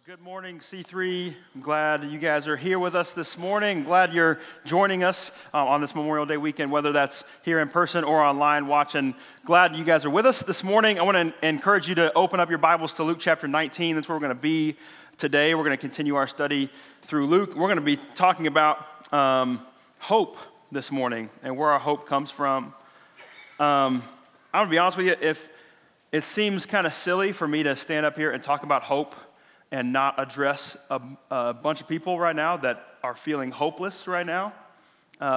Good morning, C3. I'm glad you guys are here with us this morning. Glad you're joining us on this Memorial Day weekend, whether that's here in person or online watching. Glad you guys are with us this morning. I want to encourage you to open up your Bibles to Luke chapter 19. That's where we're going to be today. We're going to continue our study through Luke. We're going to be talking about hope this morning and where our hope comes from. I'm going to be honest with you, if it seems kind of silly for me to stand up here and talk about hope and not address a bunch of people right now that are feeling hopeless right now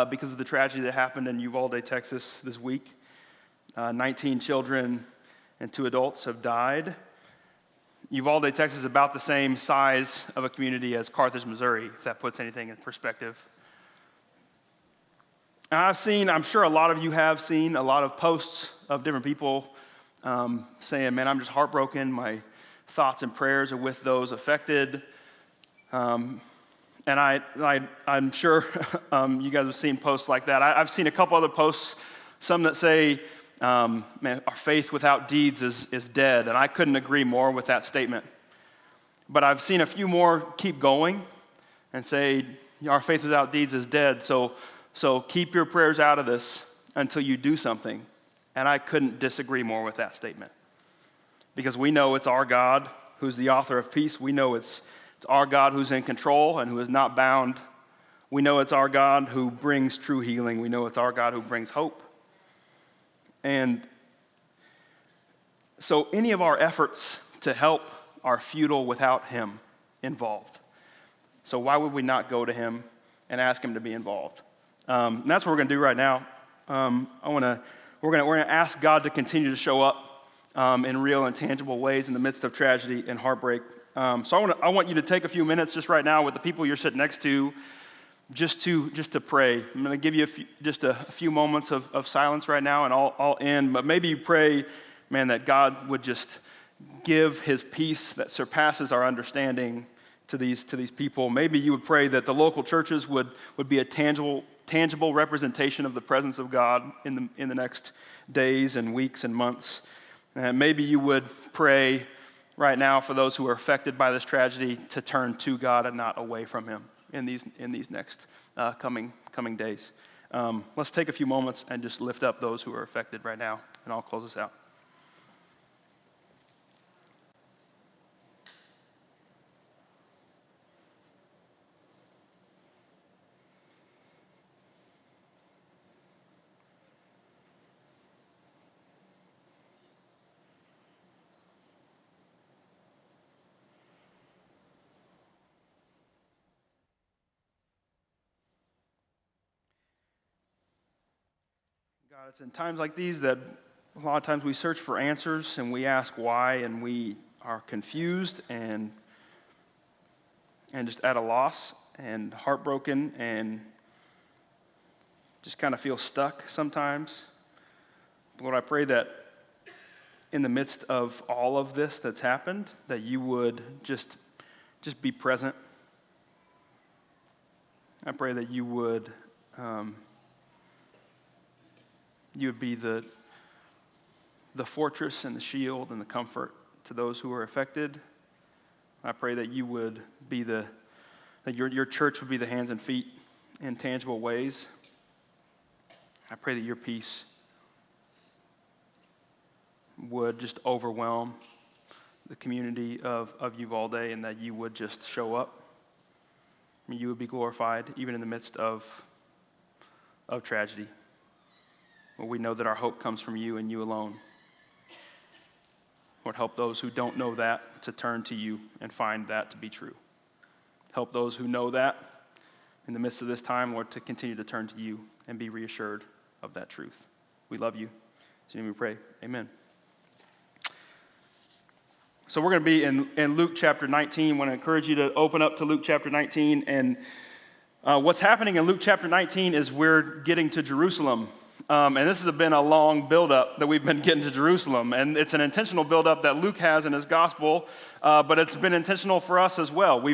because of the tragedy that happened in Uvalde, Texas this week. 19 children and 2 adults have died. Uvalde, Texas is about the same size of a community as Carthage, Missouri, if that puts anything in perspective. I'm sure a lot of you have seen a lot of posts of different people saying, man, I'm just heartbroken. My thoughts and prayers are with those affected. And I'm sure you guys have seen posts like that. I've seen a couple other posts, some that say, man, our faith without deeds is dead. And I couldn't agree more with that statement. But I've seen a few more keep going and say, our faith without deeds is dead. So keep your prayers out of this until you do something. And I couldn't disagree more with that statement. Because we know it's our God who's the author of peace. We know it's our God who's in control and who is not bound. We know it's our God who brings true healing. We know it's our God who brings hope. And so any of our efforts to help are futile without Him involved. So why would we not go to Him and ask Him to be involved? And that's what we're going to do right now. We're going to ask God to continue to show up in real and tangible ways in the midst of tragedy and heartbreak. So I want you to take a few minutes just right now with the people you're sitting next to, just to pray. I'm going to give you just a few moments of silence right now, and I'll end. But maybe you pray, man, that God would just give His peace that surpasses our understanding to these people. Maybe you would pray that the local churches would be a tangible representation of the presence of God in the next days and weeks and months. And maybe you would pray right now for those who are affected by this tragedy to turn to God and not away from Him in these next coming days. Let's take a few moments and just lift up those who are affected right now, and I'll close us out. God, it's in times like these that a lot of times we search for answers and we ask why, and we are confused and just at a loss and heartbroken and just kind of feel stuck sometimes. Lord, I pray that in the midst of all of this that's happened, that you would just be present. I pray that you would be the fortress and the shield and the comfort to those who are affected. I pray that you would be that your church would be the hands and feet in tangible ways. I pray that your peace would just overwhelm the community of Uvalde, and that you would just show up. You would be glorified even in the midst of tragedy. Well, we know that our hope comes from you and you alone. Lord, help those who don't know that to turn to you and find that to be true. Help those who know that in the midst of this time, Lord, to continue to turn to you and be reassured of that truth. We love you. In your name we pray. Amen. So we're going to be in Luke chapter 19. I want to encourage you to open up to Luke chapter 19. And what's happening in Luke chapter 19 is we're getting to Jerusalem. And this has been a long buildup that we've been getting to Jerusalem. And it's an intentional buildup that Luke has in his gospel, but it's been intentional for us as well.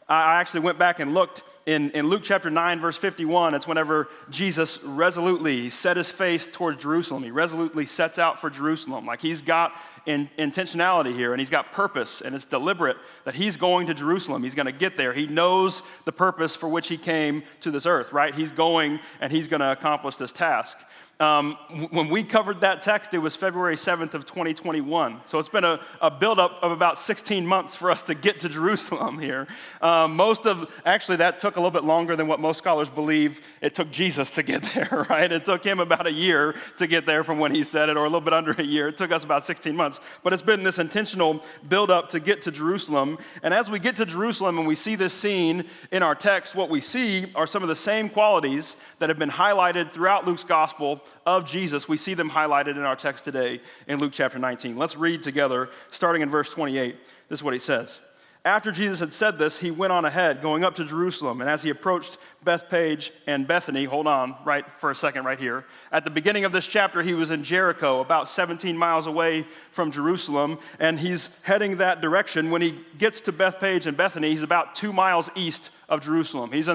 I actually went back and looked in Luke chapter 9, verse 51. It's whenever Jesus resolutely set his face towards Jerusalem. He resolutely sets out for Jerusalem. Like he's got intentionality here, and he's got purpose, and it's deliberate that he's going to Jerusalem. He's going to get there. He knows the purpose for which he came to this earth, right? He's going, and he's going to accomplish this task. When we covered that text, it was February 7th of 2021. So it's been a buildup of about 16 months for us to get to Jerusalem here. Actually, that took a little bit longer than what most scholars believe it took Jesus to get there, right? It took him about a year to get there from when he said it, or a little bit under a year. It took us about 16 months. But it's been this intentional buildup to get to Jerusalem. And as we get to Jerusalem and we see this scene in our text, what we see are some of the same qualities that have been highlighted throughout Luke's gospel of Jesus. We see them highlighted in our text today in Luke chapter 19. Let's read together, starting in verse 28. This is what he says. After Jesus had said this, he went on ahead, going up to Jerusalem. And as he approached Bethphage and Bethany, hold on right for a second right here. At the beginning of this chapter, he was in Jericho, about 17 miles away from Jerusalem. And he's heading that direction. When he gets to Bethphage and Bethany, he's about 2 miles east of Jerusalem. This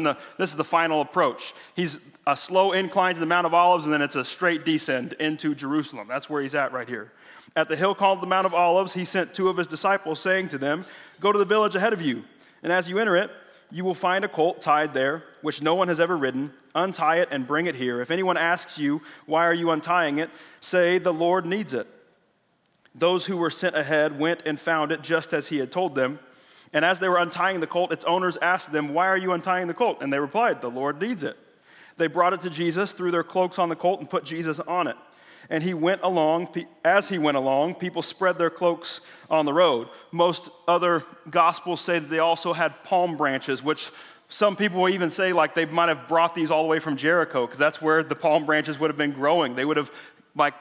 is the final approach. He's a slow incline to the Mount of Olives, and then it's a straight descent into Jerusalem. That's where he's at right here. At the hill called the Mount of Olives, he sent 2 of his disciples, saying to them, "Go to the village ahead of you, and as you enter it, you will find a colt tied there, which no one has ever ridden. Untie it and bring it here. If anyone asks you, 'Why are you untying it?' say, 'The Lord needs it.'" Those who were sent ahead went and found it just as he had told them. And as they were untying the colt, its owners asked them, "Why are you untying the colt?" And they replied, "The Lord needs it." They brought it to Jesus, threw their cloaks on the colt, and put Jesus on it. And as he went along, people spread their cloaks on the road. Most other gospels say that they also had palm branches, which some people will even say like they might have brought these all the way from Jericho, because that's where the palm branches would have been growing. They would have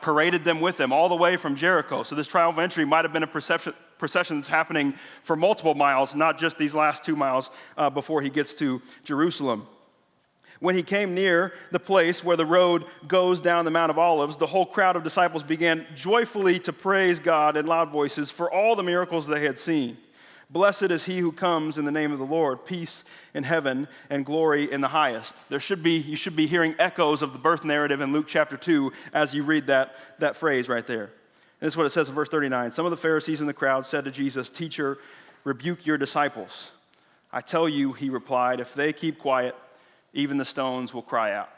paraded them with them all the way from Jericho. So this triumphal entry might have been a procession that's happening for multiple miles, not just these last 2 miles before he gets to Jerusalem. When he came near the place where the road goes down the Mount of Olives, the whole crowd of disciples began joyfully to praise God in loud voices for all the miracles they had seen. "Blessed is he who comes in the name of the Lord, peace in heaven and glory in the highest." You should be hearing echoes of the birth narrative in Luke chapter 2 as you read that phrase right there. And this is what it says in verse 39. Some of the Pharisees in the crowd said to Jesus, "Teacher, rebuke your disciples." "I tell you," he replied, "if they keep quiet, even the stones will cry out."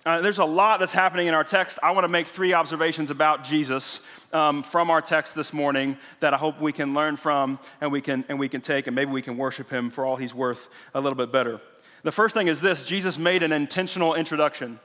There's a lot that's happening in our text. I want to make 3 observations about Jesus from our text this morning that I hope we can learn from and we can take, and maybe we can worship him for all he's worth a little bit better. The first thing is this: Jesus made an intentional introduction.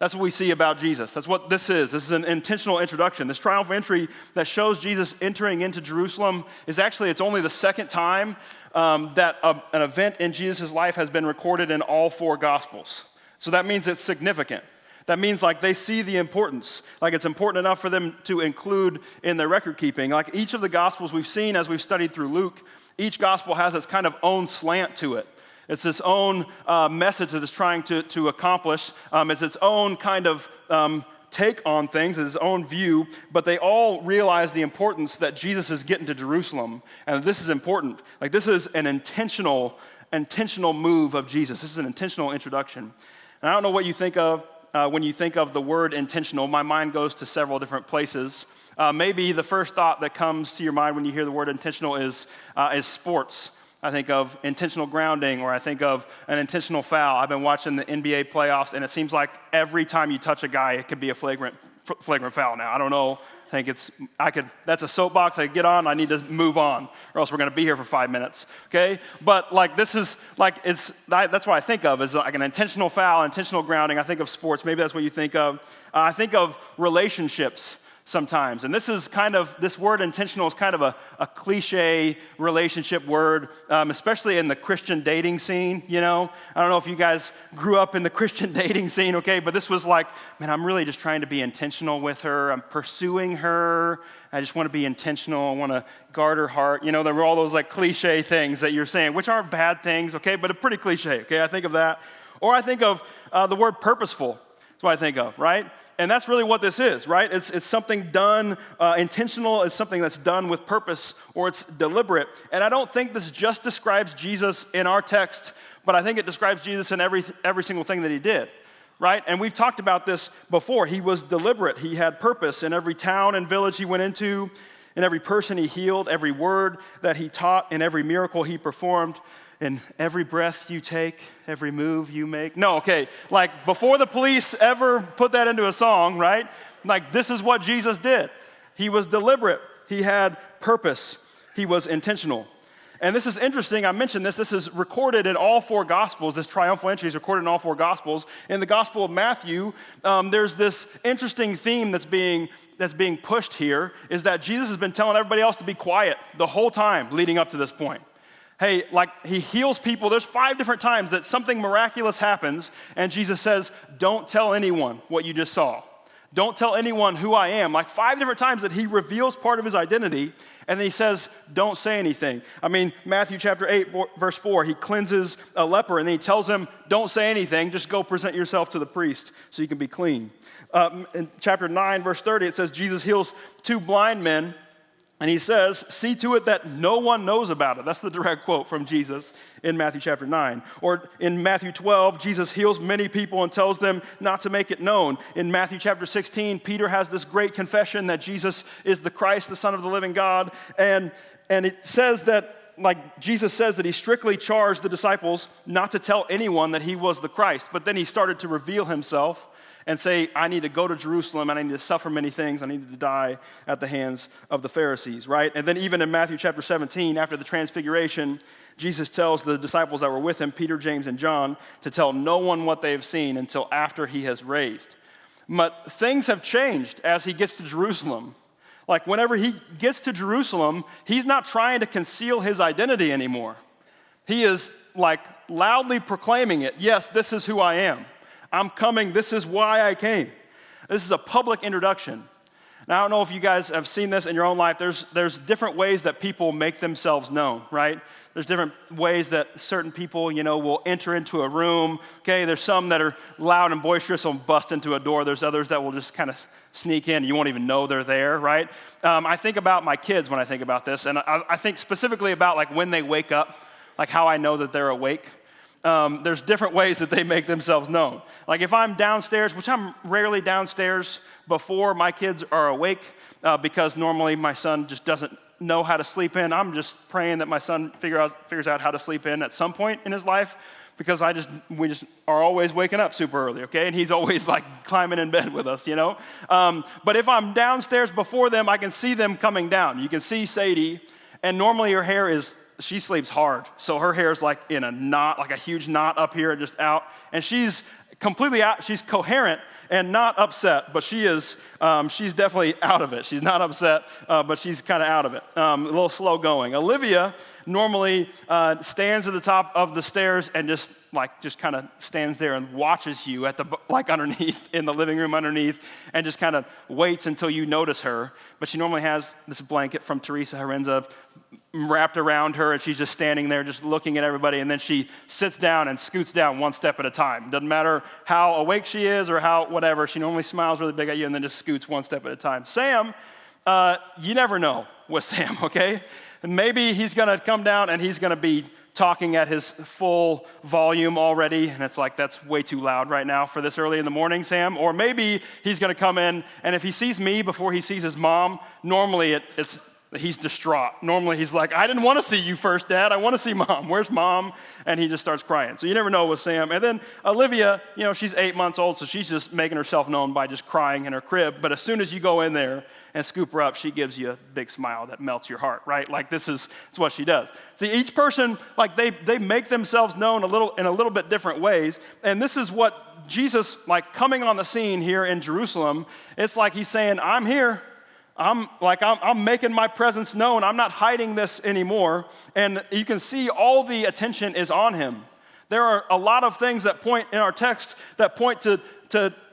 That's what we see about Jesus. That's what this is. This is an intentional introduction. This triumphal entry that shows Jesus entering into Jerusalem is actually, it's only the second time that an event in Jesus' life has been recorded in all 4 Gospels. So that means it's significant. That means they see the importance. It's important enough for them to include in their record keeping. Each of the Gospels we've seen as we've studied through Luke, each Gospel has its kind of own slant to it. It's its own message that it's trying to accomplish. It's its own kind of take on things, its own view, but they all realize the importance that Jesus is getting to Jerusalem, and this is important. This is an intentional move of Jesus. This is an intentional introduction. And I don't know what you think of when you think of the word intentional. My mind goes to several different places. Maybe the first thought that comes to your mind when you hear the word intentional is sports. I think of intentional grounding, or I think of an intentional foul. I've been watching the NBA playoffs, and it seems like every time you touch a guy, it could be a flagrant foul now. I don't know. That's a soapbox I could get on. I need to move on, or else we're going to be here for 5 minutes, okay? But this is that's what I think of is an intentional foul, intentional grounding. I think of sports. Maybe that's what you think of. I think of relationships sometimes. And this word intentional is kind of a cliche relationship word, especially in the Christian dating scene, I don't know if you guys grew up in the Christian dating scene, okay, but this was I'm really just trying to be intentional with her. I'm pursuing her. I just want to be intentional. I want to guard her heart. There were all those cliche things that you're saying, which aren't bad things, okay, but a pretty cliche, okay? I think of that. Or I think of the word purposeful. That's what I think of, right? And that's really what this is, right? It's something done, intentional. It's something that's done with purpose, or it's deliberate. And I don't think this just describes Jesus in our text, but I think it describes Jesus in every single thing that he did. right? And we've talked about this before. He was deliberate. He had purpose in every town and village he went into, in every person he healed, every word that he taught, in every miracle he performed, in every breath you take, every move you make. No, okay, like before the police ever put that into a song, right? Like this is what Jesus did. He was deliberate. He had purpose. He was intentional. And this is interesting. I mentioned this. This is recorded in all four Gospels. This triumphal entry is recorded in all four Gospels. In the Gospel of Matthew, there's this interesting theme that's being pushed here, is that Jesus has been telling everybody else to be quiet the whole time leading up to this point. Hey, like he heals people. There's 5 different times that something miraculous happens, and Jesus says, don't tell anyone what you just saw. Don't tell anyone who I am. Like 5 different times that he reveals part of his identity, and then he says, don't say anything. I mean, Matthew chapter 8, verse 4, he cleanses a leper, and then he tells him, don't say anything, just go present yourself to the priest so you can be clean. In chapter 9, verse 30, it says Jesus heals 2 blind men, and he says, see to it that no one knows about it. That's the direct quote from Jesus in Matthew chapter 9. Or in Matthew 12, Jesus heals many people and tells them not to make it known. In Matthew chapter 16, Peter has this great confession that Jesus is the Christ, the Son of the living God. And it says that, like Jesus says that he strictly charged the disciples not to tell anyone that he was the Christ. But then he started to reveal himself and say, I need to go to Jerusalem, and I need to suffer many things. I need to die at the hands of the Pharisees, right? And then even in Matthew chapter 17, after the transfiguration, Jesus tells the disciples that were with him, Peter, James, and John, to tell no one what they have seen until after he has raised. But things have changed as he gets to Jerusalem. Like whenever he gets to Jerusalem, he's not trying to conceal his identity anymore. He is like loudly proclaiming it. Yes, this is who I am. I'm coming. This is why I came. This is a public introduction. Now, I don't know if you guys have seen this in your own life. There's different ways that people make themselves known, right? There's different ways that certain people, will enter into a room. Okay, there's some that are loud and boisterous and bust into a door. There's others that will just kind of sneak in. You won't even know they're there, right? I think about my kids when I think about this, and I think specifically about like when they wake up, like how I know that they're awake. There's different ways that they make themselves known. Like if I'm downstairs, which I'm rarely downstairs before my kids are awake, because normally my son just doesn't know how to sleep in. I'm just praying that my son figures out how to sleep in at some point in his life, because we just are always waking up super early, okay? And he's always like climbing in bed with us, But if I'm downstairs before them, I can see them coming down. You can see Sadie, and normally her hair she sleeps hard. So her hair's like in a knot, like a huge knot up here and just out. And she's completely out. She's coherent and not upset, but she's definitely out of it. She's not upset, but she's kind of out of it. A little slow going. Olivia normally stands at the top of the stairs and just kind of stands there and watches you underneath in the living room underneath, and just kind of waits until you notice her. But she normally has this blanket from Teresa Herenza wrapped around her, and she's just standing there just looking at everybody, and then she sits down and scoots down one step at a time. Doesn't matter how awake she is or how whatever, she normally smiles really big at you and then just scoots one step at a time. Sam, you never know with Sam, okay? And maybe he's gonna come down and he's gonna be talking at his full volume already, and it's like, that's way too loud right now for this early in the morning, Sam. Or maybe he's gonna come in, and if he sees me before he sees his mom, normally he's distraught. Normally he's like, I didn't want to see you first, Dad. I want to see Mom. Where's Mom? And he just starts crying. So you never know with Sam. And then Olivia, she's 8 months old, so she's just making herself known by just crying in her crib. But as soon as you go in there and scoop her up, she gives you a big smile that melts your heart, right? Like it's what she does. See, each person, like they make themselves known in a little bit different ways. And this is what Jesus, coming on the scene here in Jerusalem, it's like he's saying, I'm here. I'm making my presence known. I'm not hiding this anymore. And you can see all the attention is on him. There are a lot of things that point in our text that point to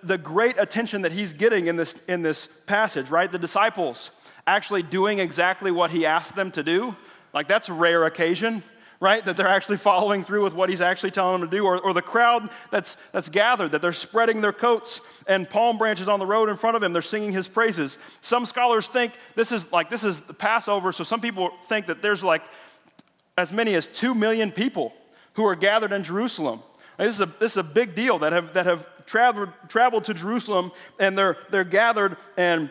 the great attention that he's getting in this passage, right? The disciples actually doing exactly what he asked them to do. Like that's a rare occasion, right? That they're actually following through with what he's actually telling them to do, or the crowd that's gathered, that they're spreading their coats and palm branches on the road in front of him. They're singing his praises. Some scholars think this is the Passover, so some people think that there's as many as 2 million people who are gathered in Jerusalem. This is a big deal that have traveled to Jerusalem, and they're gathered, and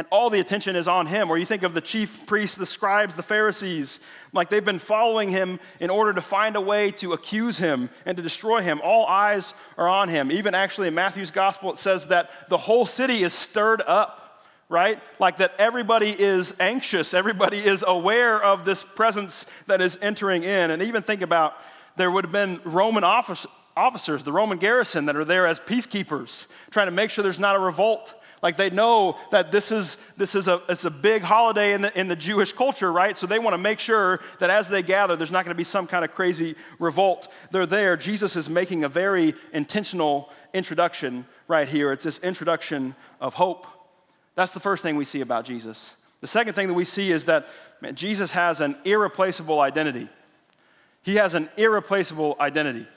all the attention is on him. Or you think of the chief priests, the scribes, the Pharisees, like they've been following him in order to find a way to accuse him and to destroy him. All eyes are on him. Even actually in Matthew's gospel, it says that the whole city is stirred up, right? Like that everybody is anxious. Everybody is aware of this presence that is entering in. And even think about, there would have been Roman officers, the Roman garrison, that are there as peacekeepers, trying to make sure there's not a revolt. Like they know that it's a big holiday in the Jewish culture, right? So they want to make sure that as they gather, there's not going to be some kind of crazy revolt. They're there. Jesus is making a very intentional introduction right here. It's this introduction of hope. That's the first thing we see about Jesus. The second thing that we see is that Jesus has an irreplaceable identity. He has an irreplaceable identity.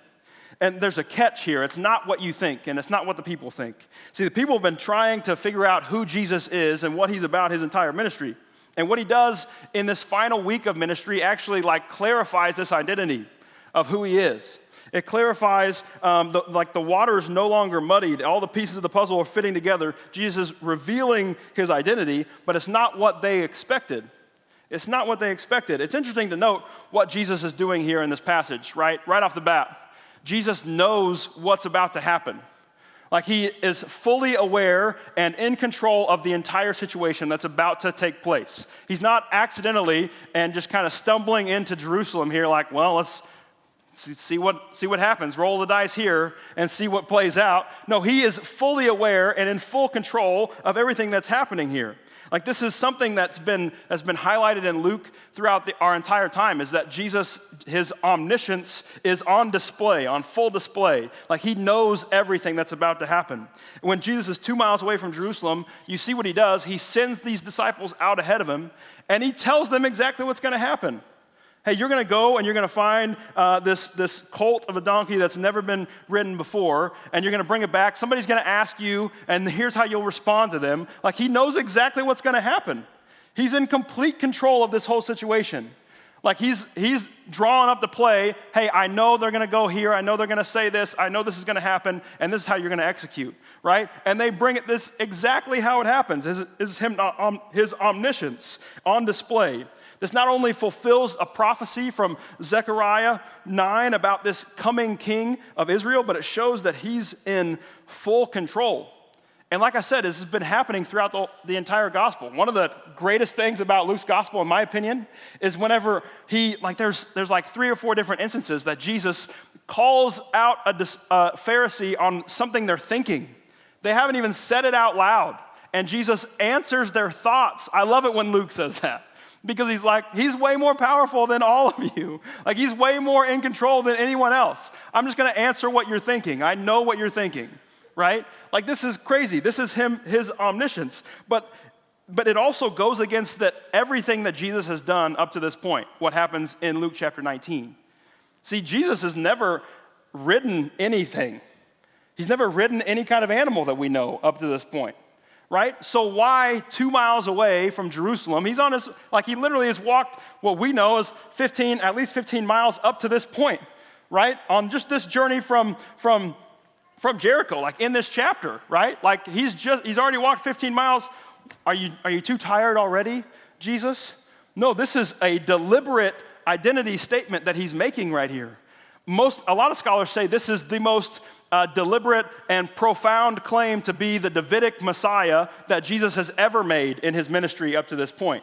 And there's a catch here. It's not what you think, and it's not what the people think. See, the people have been trying to figure out who Jesus is and what he's about his entire ministry. And what he does in this final week of ministry actually clarifies this identity of who he is. It clarifies, the water is no longer muddied. All the pieces of the puzzle are fitting together. Jesus is revealing his identity, but it's not what they expected. It's not what they expected. It's interesting to note what Jesus is doing here in this passage, right off the bat. Jesus knows what's about to happen. Like he is fully aware and in control of the entire situation that's about to take place. He's not accidentally and just kind of stumbling into Jerusalem here like, well, let's see what happens. Roll the dice here and see what plays out. No, he is fully aware and in full control of everything that's happening here. Like this is something that's been highlighted in Luke throughout our entire time, is that Jesus, his omniscience is on display, on full display. Like he knows everything that's about to happen. When Jesus is 2 miles away from Jerusalem, you see what he does. He sends these disciples out ahead of him, and he tells them exactly what's going to happen. Hey, you're going to go and you're going to find this colt of a donkey that's never been ridden before, and you're going to bring it back. Somebody's going to ask you, and here's how you'll respond to them. Like he knows exactly what's going to happen. He's in complete control of this whole situation. Like he's drawing up the play. Hey, I know they're going to go here. I know they're going to say this. I know this is going to happen, and this is how you're going to execute, right? And they bring it this exactly how it happens. Is his omniscience on display. This not only fulfills a prophecy from Zechariah 9 about this coming king of Israel, but it shows that he's in full control. And like I said, this has been happening throughout the entire gospel. One of the greatest things about Luke's gospel, in my opinion, is whenever there's 3 or 4 different instances that Jesus calls out a Pharisee on something they're thinking. They haven't even said it out loud. And Jesus answers their thoughts. I love it when Luke says that. Because he's way more powerful than all of you. Like he's way more in control than anyone else. I'm just going to answer what you're thinking. I know what you're thinking, right? Like this is crazy. This is his omniscience. But it also goes against everything that Jesus has done up to this point, what happens in Luke chapter 19. See, Jesus has never ridden anything. He's never ridden any kind of animal that we know up to this point. Right? So why 2 miles away from Jerusalem? He literally has walked what we know is at least 15 miles up to this point, right? On just this journey from Jericho, like in this chapter, right? Like he's already walked 15 miles. Are you too tired already, Jesus? No, this is a deliberate identity statement that he's making right here. A lot of scholars say this is the most deliberate and profound claim to be the Davidic Messiah that Jesus has ever made in his ministry up to this point,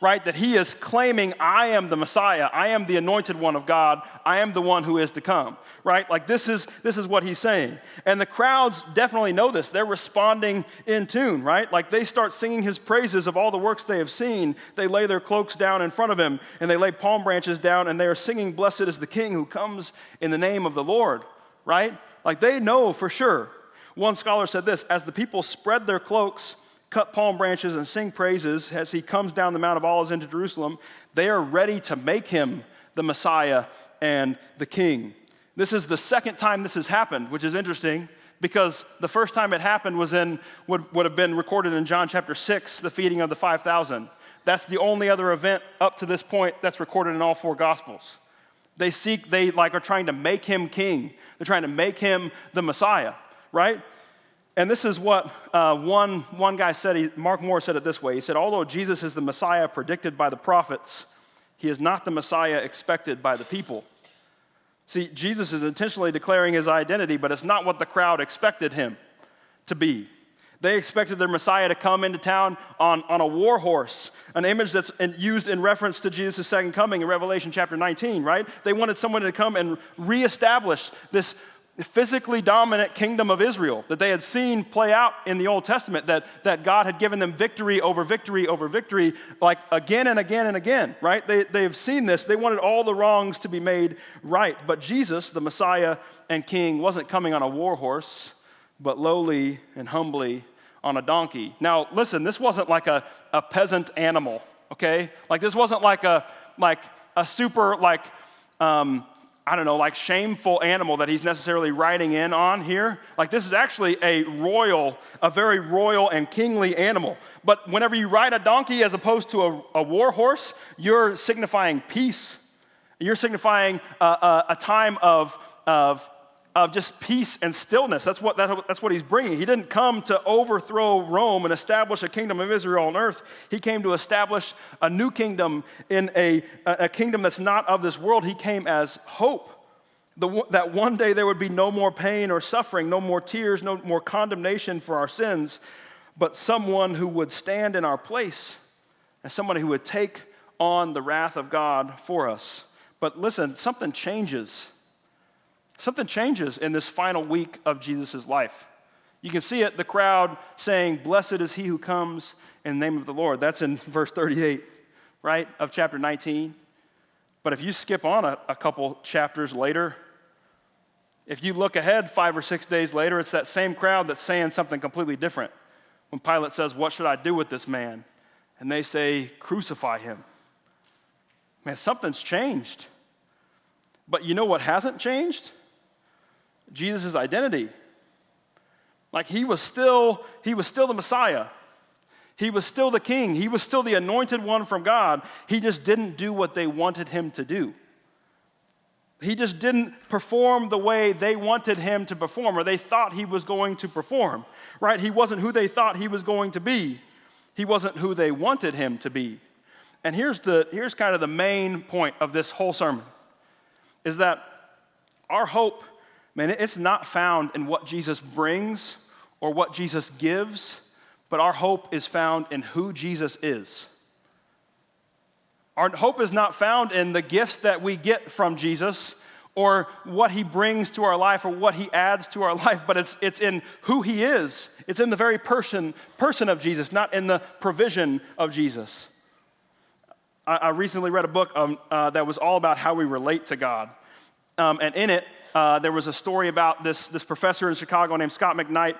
right? That he is claiming, I am the Messiah, I am the anointed one of God, I am the one who is to come, right? Like this is what he's saying. And the crowds definitely know this. They're responding in tune, right? Like they start singing his praises of all the works they have seen. They lay their cloaks down in front of him, and they lay palm branches down, and they are singing, blessed is the King who comes in the name of the Lord, right? Like they know for sure. One scholar said this, as the people spread their cloaks, cut palm branches, and sing praises as he comes down the Mount of Olives into Jerusalem, they are ready to make him the Messiah and the King. This is the second time this has happened, which is interesting because the first time it happened was would have been recorded in John chapter 6, the feeding of the 5,000. That's the only other event up to this point that's recorded in all 4 Gospels. They are trying to make him king. They're trying to make him the Messiah, right? And this is what one guy said, Mark Moore said it this way. He said, although Jesus is the Messiah predicted by the prophets, he is not the Messiah expected by the people. See, Jesus is intentionally declaring his identity, but it's not what the crowd expected him to be. They expected their Messiah to come into town on a war horse, an image that's used in reference to Jesus' second coming in Revelation chapter 19, right? They wanted someone to come and reestablish this physically dominant kingdom of Israel that they had seen play out in the Old Testament, that God had given them victory over victory over victory, like again and again and again, right? They've seen this. They wanted all the wrongs to be made right. But Jesus, the Messiah and King, wasn't coming on a war horse, but lowly and humbly on a donkey. Now, listen, this wasn't like a peasant animal, okay? Like this wasn't like a super shameful animal that he's necessarily riding in on here. Like this is actually a very royal and kingly animal. But whenever you ride a donkey as opposed to a war horse, you're signifying peace. You're signifying a time of just peace and stillness. That's what he's bringing. He didn't come to overthrow Rome and establish a kingdom of Israel on earth. He came to establish a new kingdom in a kingdom that's not of this world. He came as hope. That one day there would be no more pain or suffering, no more tears, no more condemnation for our sins, but someone who would stand in our place and someone who would take on the wrath of God for us. But listen, something changes. Something changes in this final week of Jesus' life. You can see it, the crowd saying, blessed is he who comes in the name of the Lord. That's in verse 38, right, of chapter 19. But if you skip on a couple chapters later, if you look ahead 5 or 6 days later, it's that same crowd that's saying something completely different. When Pilate says, what should I do with this man? And they say, crucify him. Man, something's changed. But you know what hasn't changed? Jesus' identity. Like he was still the Messiah. He was still the king. He was still the anointed one from God. He just didn't do what they wanted him to do. He just didn't perform the way they wanted him to perform, or they thought he was going to perform, right? He wasn't who they thought he was going to be. He wasn't who they wanted him to be. And here's kind of the main point of this whole sermon, is that our hope, man, it's not found in what Jesus brings or what Jesus gives, but our hope is found in who Jesus is. Our hope is not found in the gifts that we get from Jesus or what he brings to our life or what he adds to our life, but it's in who he is. It's in the very person of Jesus, not in the provision of Jesus. I recently read a book that was all about how we relate to God. And in it, there was a story about this professor in Chicago named Scott McKnight.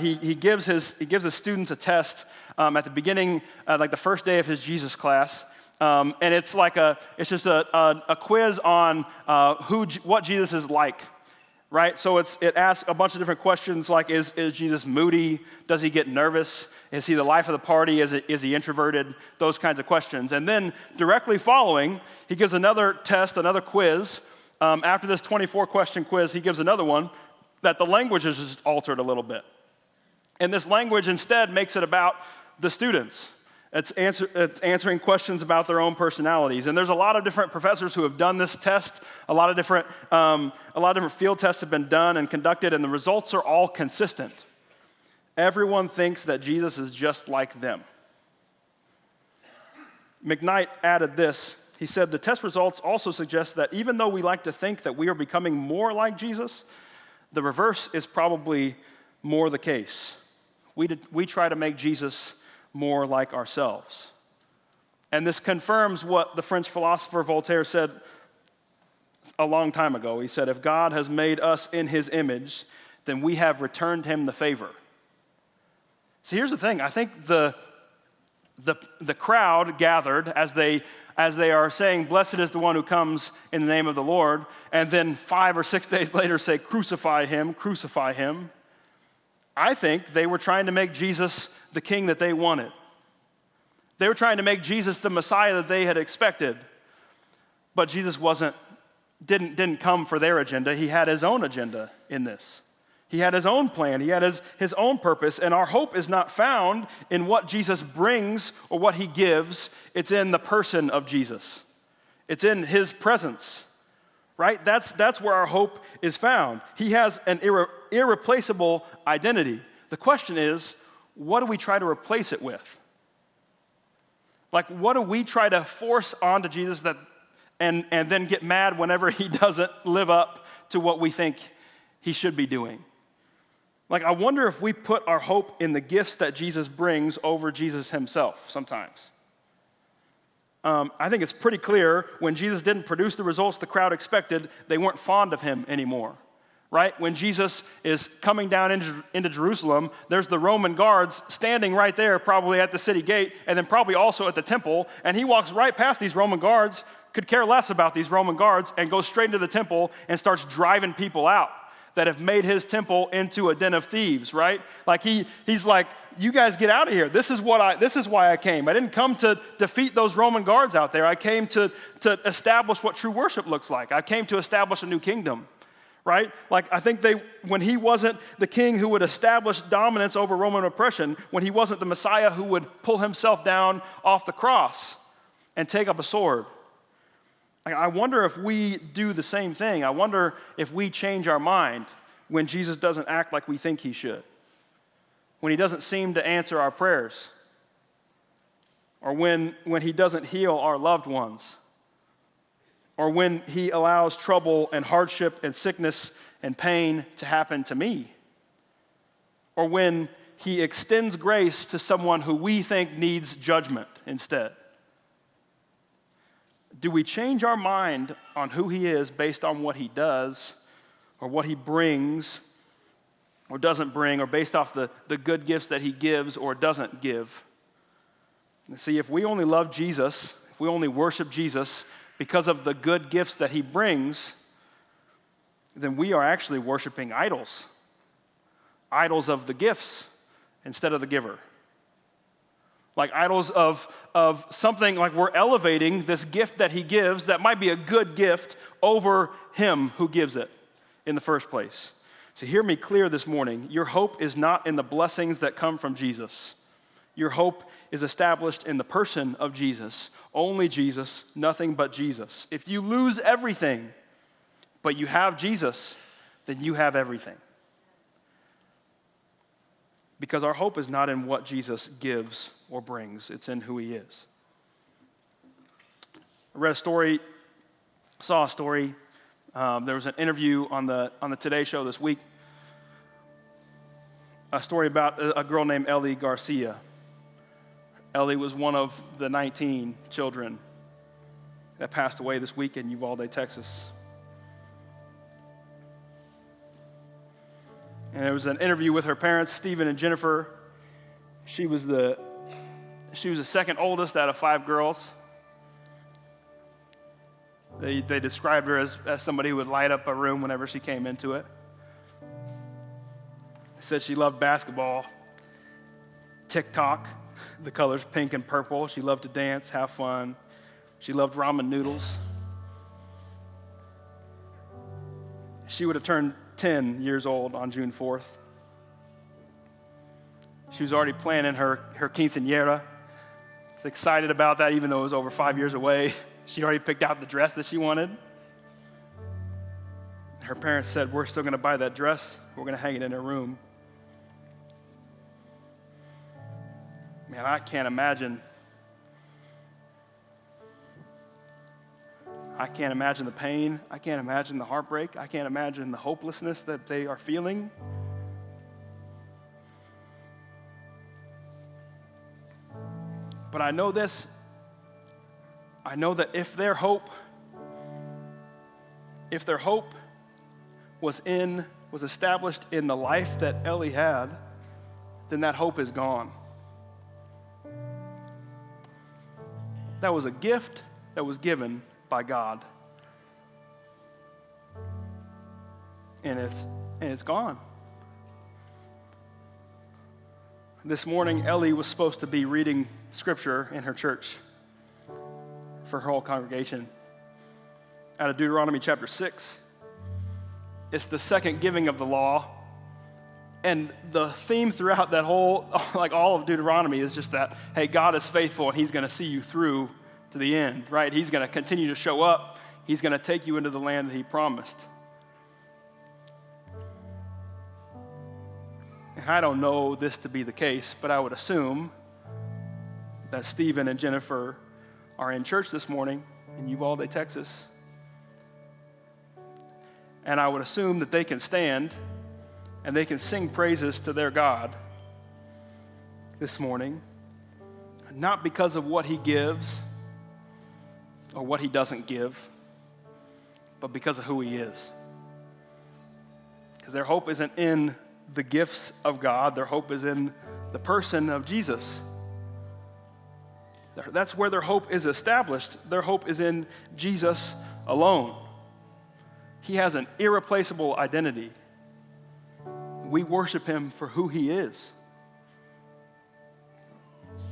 He gives his students a test at the beginning, like the first day of his Jesus class, and it's just a quiz on what Jesus is like, right? So it asks a bunch of different questions like, is Jesus moody? Does he get nervous? Is he the life of the party? Is he introverted? Those kinds of questions. And then directly following, he gives another test, another quiz. After this 24-question quiz, he gives another one that the language is just altered a little bit. And this language instead makes it about the students. It's answering questions about their own personalities. And there's a lot of different professors who have done this test. A lot of different field tests have been done and conducted, and the results are all consistent. Everyone thinks that Jesus is just like them. McKnight added this. He said, the test results also suggest that even though we like to think that we are becoming more like Jesus, the reverse is probably more the case. We try to make Jesus more like ourselves. And this confirms what the French philosopher Voltaire said a long time ago. He said, if God has made us in his image, then we have returned him the favor. See, here's the thing. I think the crowd gathered as they are saying, blessed is the one who comes in the name of the Lord, and then 5 or 6 days later say, crucify him, crucify him. I think they were trying to make Jesus the king that they wanted. They were trying to make Jesus the Messiah that they had expected. But Jesus didn't come for their agenda. He had his own agenda in this. He had his own plan. He had his own purpose. And our hope is not found in what Jesus brings or what he gives. It's in the person of Jesus. It's in his presence, right? That's where our hope is found. He has an irreplaceable identity. The question is, what do we try to replace it with? Like, what do we try to force onto Jesus and then get mad whenever he doesn't live up to what we think he should be doing? Like, I wonder if we put our hope in the gifts that Jesus brings over Jesus himself sometimes. I think it's pretty clear when Jesus didn't produce the results the crowd expected, they weren't fond of him anymore, right? When Jesus is coming down into Jerusalem, there's the Roman guards standing right there, probably at the city gate, and then probably also at the temple, and he walks right past these Roman guards, could care less about these Roman guards, and goes straight into the temple and starts driving people out that have made his temple into a den of thieves, right? Like he's like, you guys get out of here. This is why I came. I didn't come to defeat those Roman guards out there. I came to establish what true worship looks like. I came to establish a new kingdom, right? Like, I think when he wasn't the king who would establish dominance over Roman oppression, when he wasn't the Messiah who would pull himself down off the cross and take up a sword. I wonder if we do the same thing. I wonder if we change our mind when Jesus doesn't act like we think he should, when he doesn't seem to answer our prayers, or when he doesn't heal our loved ones, or when he allows trouble and hardship and sickness and pain to happen to me, or when he extends grace to someone who we think needs judgment instead. Do we change our mind on who he is based on what he does or what he brings or doesn't bring, or based off the good gifts that he gives or doesn't give? And see, if we only love Jesus, if we only worship Jesus because of the good gifts that he brings, then we are actually worshiping idols. Idols of the gifts instead of the giver. Like idols of something, like we're elevating this gift that he gives that might be a good gift over him who gives it in the first place. So hear me clear this morning. Your hope is not in the blessings that come from Jesus. Your hope is established in the person of Jesus. Only Jesus, nothing but Jesus. If you lose everything, but you have Jesus, then you have everything. Because our hope is not in what Jesus gives or brings. It's in who he is. I saw a story. There was an interview on the Today Show this week. A story about a girl named Ellie Garcia. Ellie was one of the 19 children that passed away this week in Uvalde, Texas. And there was an interview with her parents, Stephen and Jennifer. She was the second oldest out of 5 girls. They described her as somebody who would light up a room whenever she came into it. They said she loved basketball, TikTok, the colors pink and purple. She loved to dance, have fun. She loved ramen noodles. She would have turned 10 years old on June 4th. She was already planning her quinceañera. Was excited about that, even though it was over 5 years away. She already picked out the dress that she wanted. Her parents said, we're still going to buy that dress. We're going to hang it in her room. Man, I can't imagine the pain. I can't imagine the heartbreak. I can't imagine the hopelessness that they are feeling. But I know this. I know that if their hope was established in the life that Ellie had, then that hope is gone. That was a gift that was given by God. And it's gone. This morning, Ellie was supposed to be reading scripture in her church for her whole congregation out of Deuteronomy chapter 6. It's the second giving of the law And the theme throughout that whole, like all of Deuteronomy is just that, hey, God is faithful and he's going to see you through to the end, right? He's going to continue to show up. He's going to take you into the land that he promised. And I don't know this to be the case, but I would assume that Stephen and Jennifer are in church this morning in Uvalde, Texas. And I would assume that they can stand and they can sing praises to their God this morning, not because of what he gives or what he doesn't give, but because of who he is. Because their hope isn't in the gifts of God, their hope is in the person of Jesus. That's where their hope is established. Their hope is in Jesus alone. He has an irreplaceable identity. We worship him for who he is.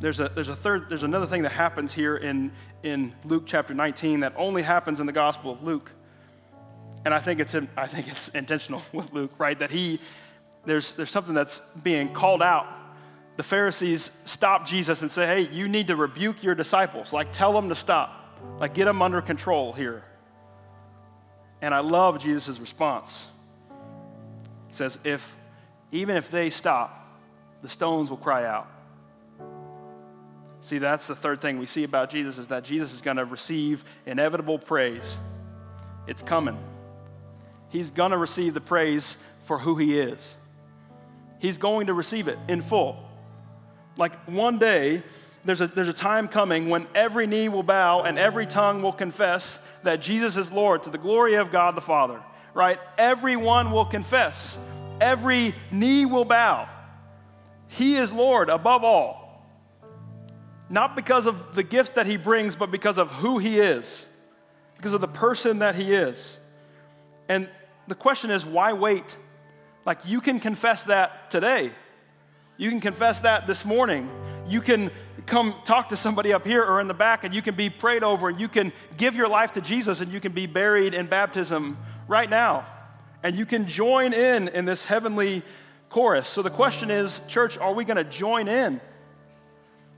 There's another thing that happens here in Luke chapter 19 that only happens in the Gospel of Luke. And I think it's intentional with Luke, right? That there's something that's being called out. The Pharisees stop Jesus and say, hey, you need to rebuke your disciples. Like, tell them to stop. Like, get them under control here. And I love Jesus' response. He says, even if they stop, the stones will cry out. See, that's the third thing we see about Jesus, is that Jesus is going to receive inevitable praise. It's coming. He's going to receive the praise for who he is. He's going to receive it in full. Like, one day, there's a time coming when every knee will bow and every tongue will confess that Jesus is Lord, to the glory of God the Father, right? Everyone will confess. Every knee will bow. He is Lord above all. Not because of the gifts that he brings, but because of who he is, because of the person that he is. And the question is, why wait? Like, you can confess that today. You can confess that this morning. You can come talk to somebody up here or in the back, and you can be prayed over, and you can give your life to Jesus, and you can be buried in baptism right now. And you can join in this heavenly chorus. So the question is, church, are we going to join in?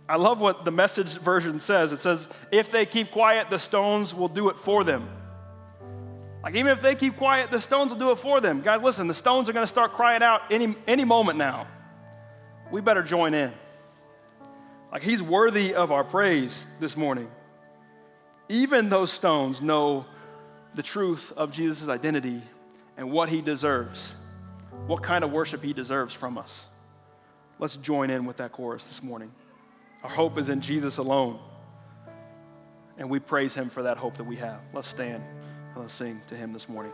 I love what the Message version says. It says, if they keep quiet, the stones will do it for them. Like, even if they keep quiet, the stones will do it for them. Guys, listen, the stones are going to start crying out any moment now. We better join in. Like, he's worthy of our praise this morning. Even those stones know the truth of Jesus' identity and what he deserves, what kind of worship he deserves from us. Let's join in with that chorus this morning. Our hope is in Jesus alone, and we praise him for that hope that we have. Let's stand and let's sing to him this morning.